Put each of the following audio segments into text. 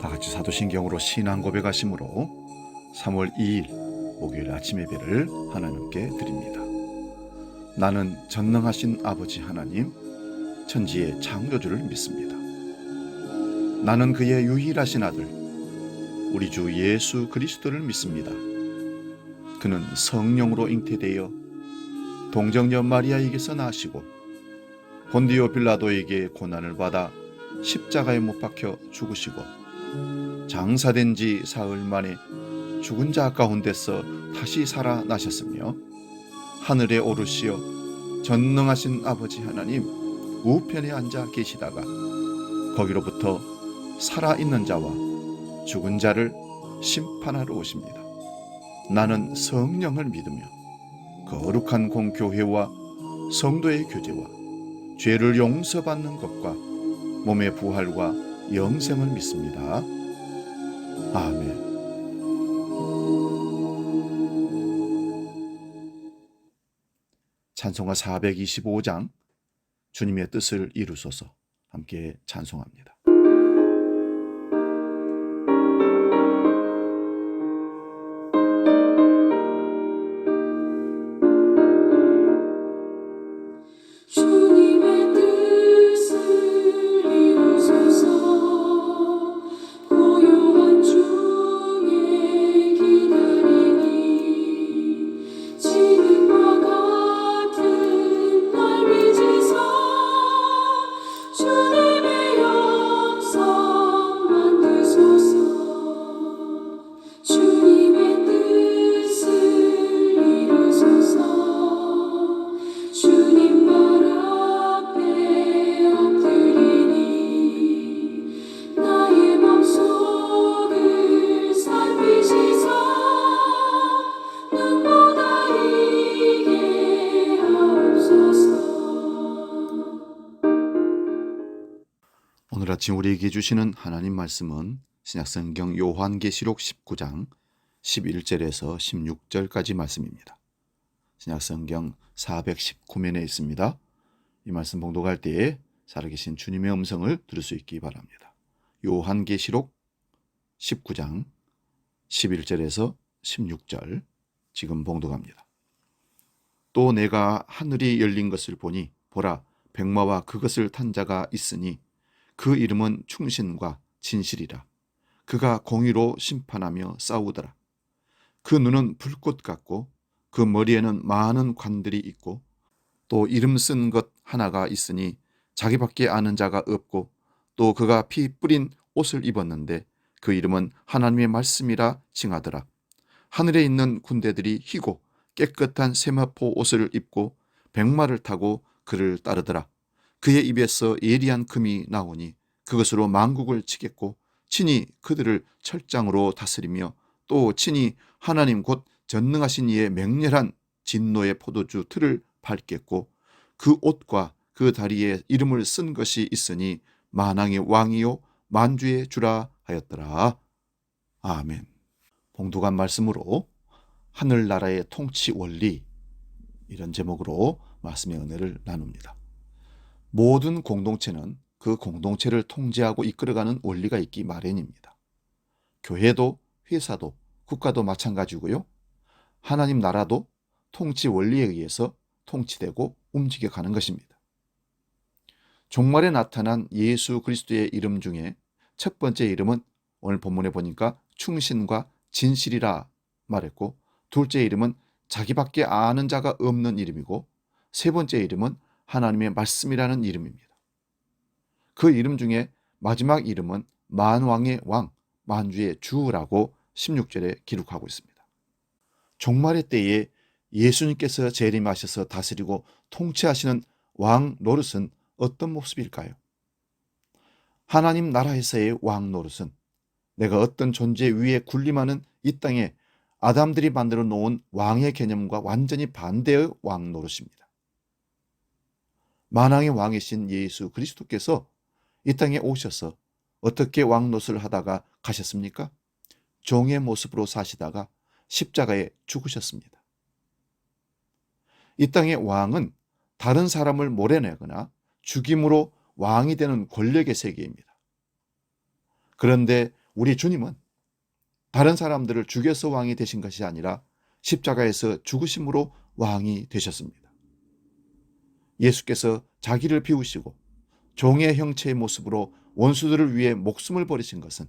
다 같이 사도신경으로 신앙 고백하심으로 3월 2일 목요일 아침 예배를 하나님께 드립니다. 나는 전능하신 아버지 하나님, 천지의 창조주를 믿습니다. 나는 그의 유일하신 아들, 우리 주 예수 그리스도를 믿습니다. 그는 성령으로 잉태되어 동정녀 마리아에게서 나시고 본디오 빌라도에게 고난을 받아 십자가에 못 박혀 죽으시고 장사된 지 사흘 만에 죽은 자 가운데서 다시 살아나셨으며 하늘에 오르시어 전능하신 아버지 하나님 우편에 앉아 계시다가 거기로부터 살아있는 자와 죽은 자를 심판하러 오십니다. 나는 성령을 믿으며 거룩한 공교회와 성도의 교제와 죄를 용서받는 것과 몸의 부활과 영생을 믿습니다. 아멘. 찬송가 425장 주님의 뜻을 이루소서 함께 찬송합니다. 오늘 아침 우리에게 주시는 하나님 말씀은 신약성경 요한계시록 19장 11절에서 16절까지 말씀입니다. 신약성경 419면에 있습니다. 이 말씀 봉독할 때에 살아계신 주님의 음성을 들을 수 있기 바랍니다. 요한계시록 19장 11절에서 16절 지금 봉독합니다. 또 내가 하늘이 열린 것을 보니 보라 백마와 그것을 탄 자가 있으니 그 이름은 충신과 진실이라. 그가 공의로 심판하며 싸우더라. 그 눈은 불꽃 같고 그 머리에는 많은 관들이 있고 또 이름 쓴 것 하나가 있으니 자기밖에 아는 자가 없고 또 그가 피 뿌린 옷을 입었는데 그 이름은 하나님의 말씀이라 칭하더라. 하늘에 있는 군대들이 희고 깨끗한 세마포 옷을 입고 백마를 타고 그를 따르더라. 그의 입에서 예리한 금이 나오니 그것으로 만국을 치겠고 친히 그들을 철장으로 다스리며 또 친히 하나님 곧 전능하신 이의 맹렬한 진노의 포도주 틀을 밟겠고 그 옷과 그 다리에 이름을 쓴 것이 있으니 만왕의 왕이요 만주의 주라 하였더라. 아멘. 봉독한 말씀으로 하늘나라의 통치 원리, 이런 제목으로 말씀의 은혜를 나눕니다. 모든 공동체는 그 공동체를 통제하고 이끌어가는 원리가 있기 마련입니다. 교회도 회사도 국가도 마찬가지고요. 하나님 나라도 통치 원리에 의해서 통치되고 움직여가는 것입니다. 종말에 나타난 예수 그리스도의 이름 중에 첫 번째 이름은 오늘 본문에 보니까 충신과 진실이라 말했고, 둘째 이름은 자기밖에 아는 자가 없는 이름이고, 세 번째 이름은 하나님의 말씀이라는 이름입니다. 그 이름 중에 마지막 이름은 만왕의 왕, 만주의 주라고 16절에 기록하고 있습니다. 종말의 때에 예수님께서 재림하셔서 다스리고 통치하시는 왕 노릇은 어떤 모습일까요? 하나님 나라에서의 왕 노릇은 내가 어떤 존재 위에 군림하는 이 땅에 아담들이 만들어 놓은 왕의 개념과 완전히 반대의 왕 노릇입니다. 만왕의 왕이신 예수 그리스도께서 이 땅에 오셔서 어떻게 왕 노릇을 하다가 가셨습니까? 종의 모습으로 사시다가 십자가에 죽으셨습니다. 이 땅의 왕은 다른 사람을 몰아내거나 죽임으로 왕이 되는 권력의 세계입니다. 그런데 우리 주님은 다른 사람들을 죽여서 왕이 되신 것이 아니라 십자가에서 죽으심으로 왕이 되셨습니다. 예수께서 자기를 비우시고 종의 형체의 모습으로 원수들을 위해 목숨을 버리신 것은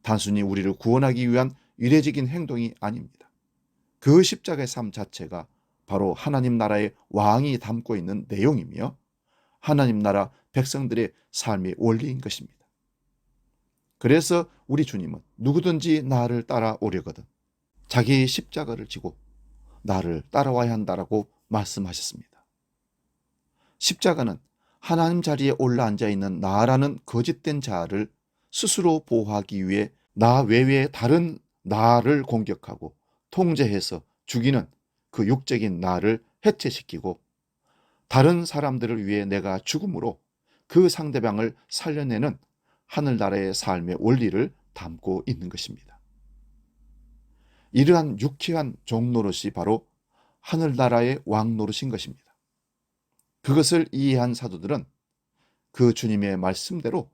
단순히 우리를 구원하기 위한 이례적인 행동이 아닙니다. 그 십자가의 삶 자체가 바로 하나님 나라의 왕이 담고 있는 내용이며 하나님 나라 백성들의 삶의 원리인 것입니다. 그래서 우리 주님은 누구든지 나를 따라오려거든 자기 십자가를 지고 나를 따라와야 한다라고 말씀하셨습니다. 십자가는 하나님 자리에 올라앉아 있는 나라는 거짓된 자를 스스로 보호하기 위해 나 외에 다른 나를 공격하고 통제해서 죽이는 그 육적인 나를 해체시키고 다른 사람들을 위해 내가 죽음으로 그 상대방을 살려내는 하늘나라의 삶의 원리를 담고 있는 것입니다. 이러한 유쾌한 종노릇이 바로 하늘나라의 왕노릇인 것입니다. 그것을 이해한 사도들은 그 주님의 말씀대로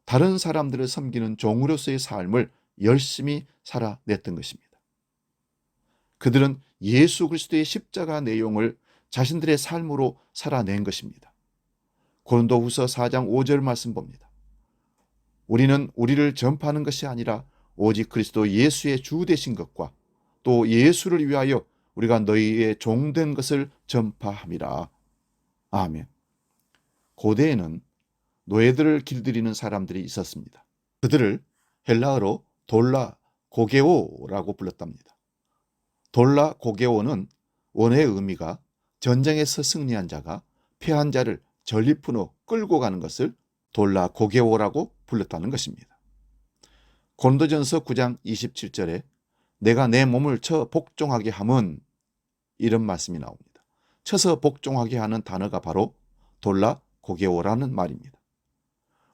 다른 사람들을 섬기는 종으로서의 삶을 열심히 살아냈던 것입니다. 그들은 예수 그리스도의 십자가 내용을 자신들의 삶으로 살아낸 것입니다. 고린도후서 4장 5절 말씀 봅니다. 우리는 우리를 전파하는 것이 아니라 오직 그리스도 예수의 주 되신 것과 또 예수를 위하여 우리가 너희의 종된 것을 전파함이라. 아멘. 고대에는 노예들을 길들이는 사람들이 있었습니다. 그들을 헬라어로 돌라 고게오라고 불렀답니다. 돌라 고게오는 원어의 의미가 전쟁에서 승리한 자가 패한 자를 전리품으로 끌고 가는 것을 돌라 고게오라고 불렀다는 것입니다. 고린도전서 9장 27절에 내가 내 몸을 쳐 복종하게 함은 이런 말씀이 나옵니다. 쳐서 복종하게 하는 단어가 바로 돌라 고게오라는 말입니다.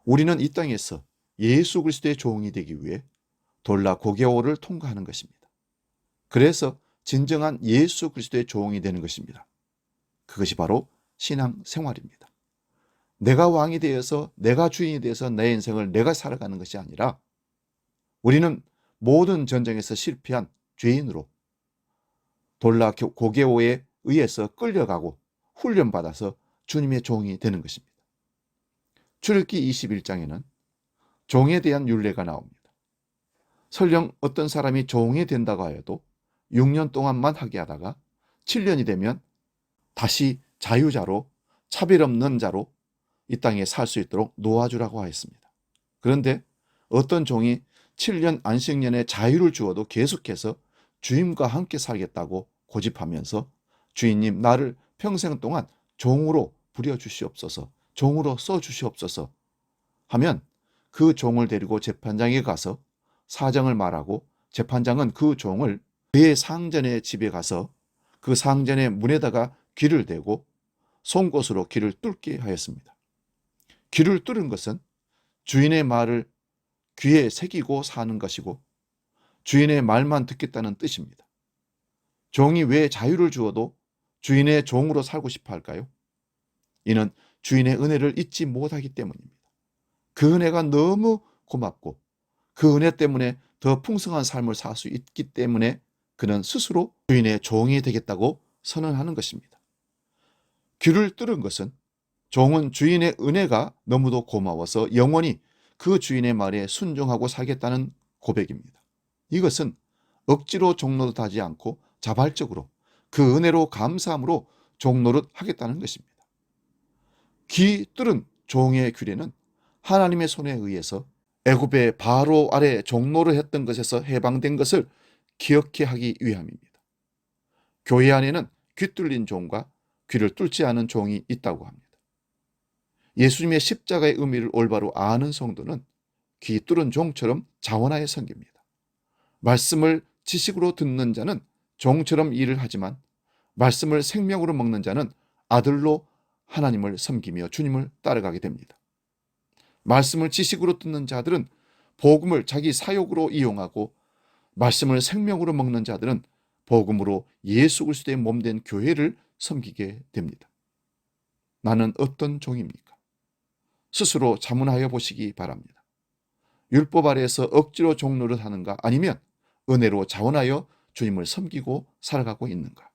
우리는 이 땅에서 예수 그리스도의 종이 되기 위해 돌라 고게오를 통과하는 것입니다. 그래서 진정한 예수 그리스도의 종이 되는 것입니다. 그것이 바로 신앙 생활입니다. 내가 왕이 되어서 내가 주인이 되어서 내 인생을 내가 살아가는 것이 아니라 우리는 모든 전쟁에서 실패한 죄인으로 돌라 고게오에 의해서 끌려가고 훈련받아서 주님의 종이 되는 것입니다. 출애굽기 21장에는 종에 대한 율례가 나옵니다. 설령 어떤 사람이 종이 된다고 하여도 6년 동안만 하게 하다가 7년이 되면 다시 자유자로 차별 없는 자로 이 땅에 살 수 있도록 놓아주라고 하였습니다. 그런데 어떤 종이 7년 안식년에 자유를 주어도 계속해서 주인과 함께 살겠다고 고집하면서 주인님 나를 평생 동안 종으로 부려주시옵소서, 종으로 써주시옵소서 하면 그 종을 데리고 재판장에 가서 사정을 말하고 재판장은 그 종을 그의 상전의 집에 가서 그 상전의 문에다가 귀를 대고 송곳으로 귀를 뚫게 하였습니다. 귀를 뚫은 것은 주인의 말을 귀에 새기고 사는 것이고 주인의 말만 듣겠다는 뜻입니다. 종이 왜 자유를 주어도 주인의 종으로 살고 싶어 할까요? 이는 주인의 은혜를 잊지 못하기 때문입니다. 그 은혜가 너무 고맙고 그 은혜 때문에 더 풍성한 삶을 살 수 있기 때문에 그는 스스로 주인의 종이 되겠다고 선언하는 것입니다. 귀를 뚫은 것은 종은 주인의 은혜가 너무도 고마워서 영원히 그 주인의 말에 순종하고 살겠다는 고백입니다. 이것은 억지로 종노릇하지 않고 자발적으로 그 은혜로 감사함으로 종노릇 하겠다는 것입니다. 귀 뚫은 종의 규례는 하나님의 손에 의해서 애굽의 바로 아래 종노를 했던 것에서 해방된 것을 기억해 하기 위함입니다. 교회 안에는 귀 뚫린 종과 귀를 뚫지 않은 종이 있다고 합니다. 예수님의 십자가의 의미를 올바로 아는 성도는 귀 뚫은 종처럼 자원하여 섬깁니다. 말씀을 지식으로 듣는 자는 종처럼 일을 하지만 말씀을 생명으로 먹는 자는 아들로 하나님을 섬기며 주님을 따라가게 됩니다. 말씀을 지식으로 듣는 자들은 복음을 자기 사욕으로 이용하고 말씀을 생명으로 먹는 자들은 복음으로 예수 그리스도의 몸된 교회를 섬기게 됩니다. 나는 어떤 종입니까? 스스로 자문하여 보시기 바랍니다. 율법 아래에서 억지로 종노릇 하는가, 아니면 은혜로 자원하여 주님을 섬기고 살아가고 있는가?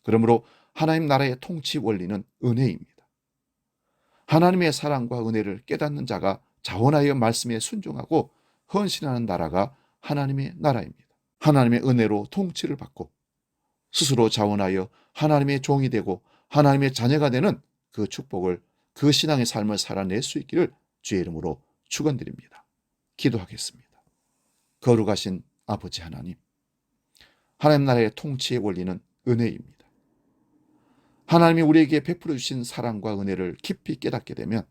그러므로 하나님 나라의 통치 원리는 은혜입니다. 하나님의 사랑과 은혜를 깨닫는 자가 자원하여 말씀에 순종하고 헌신하는 나라가 하나님의 나라입니다. 하나님의 은혜로 통치를 받고 스스로 자원하여 하나님의 종이 되고 하나님의 자녀가 되는 그 축복을, 그 신앙의 삶을 살아낼 수 있기를 주의 이름으로 축원드립니다. 기도하겠습니다. 거룩하신 아버지 하나님, 하나님 나라의 통치의 원리는 은혜입니다. 하나님이 우리에게 베풀어 주신 사랑과 은혜를 깊이 깨닫게 되면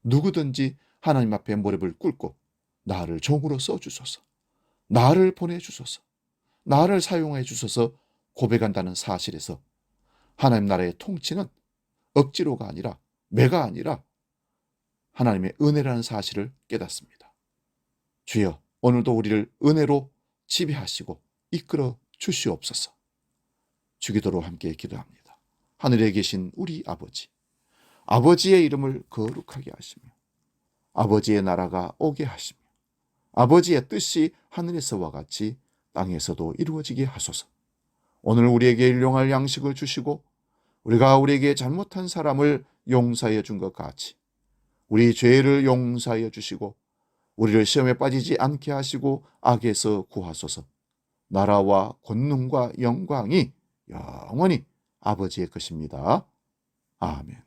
누구든지 하나님 앞에 무릎을 꿇고 나를 종으로 써주소서, 나를 보내주소서, 나를 사용해 주소서 고백한다는 사실에서 하나님 나라의 통치는 억지로가 아니라, 매가 아니라 하나님의 은혜라는 사실을 깨닫습니다. 주여, 오늘도 우리를 은혜로 지배하시고 이끌어 주시옵소서. 주기도로 함께 기도합니다. 하늘에 계신 우리 아버지, 아버지의 이름을 거룩하게 하시며 아버지의 나라가 오게 하시며 아버지의 뜻이 하늘에서와 같이 땅에서도 이루어지게 하소서. 오늘 우리에게 일용할 양식을 주시고 우리가 우리에게 잘못한 사람을 용서하여 준 것 같이 우리 죄를 용서하여 주시고 우리를 시험에 빠지지 않게 하시고 악에서 구하소서. 나라와 권능과 영광이 영원히 아버지의 것입니다. 아멘.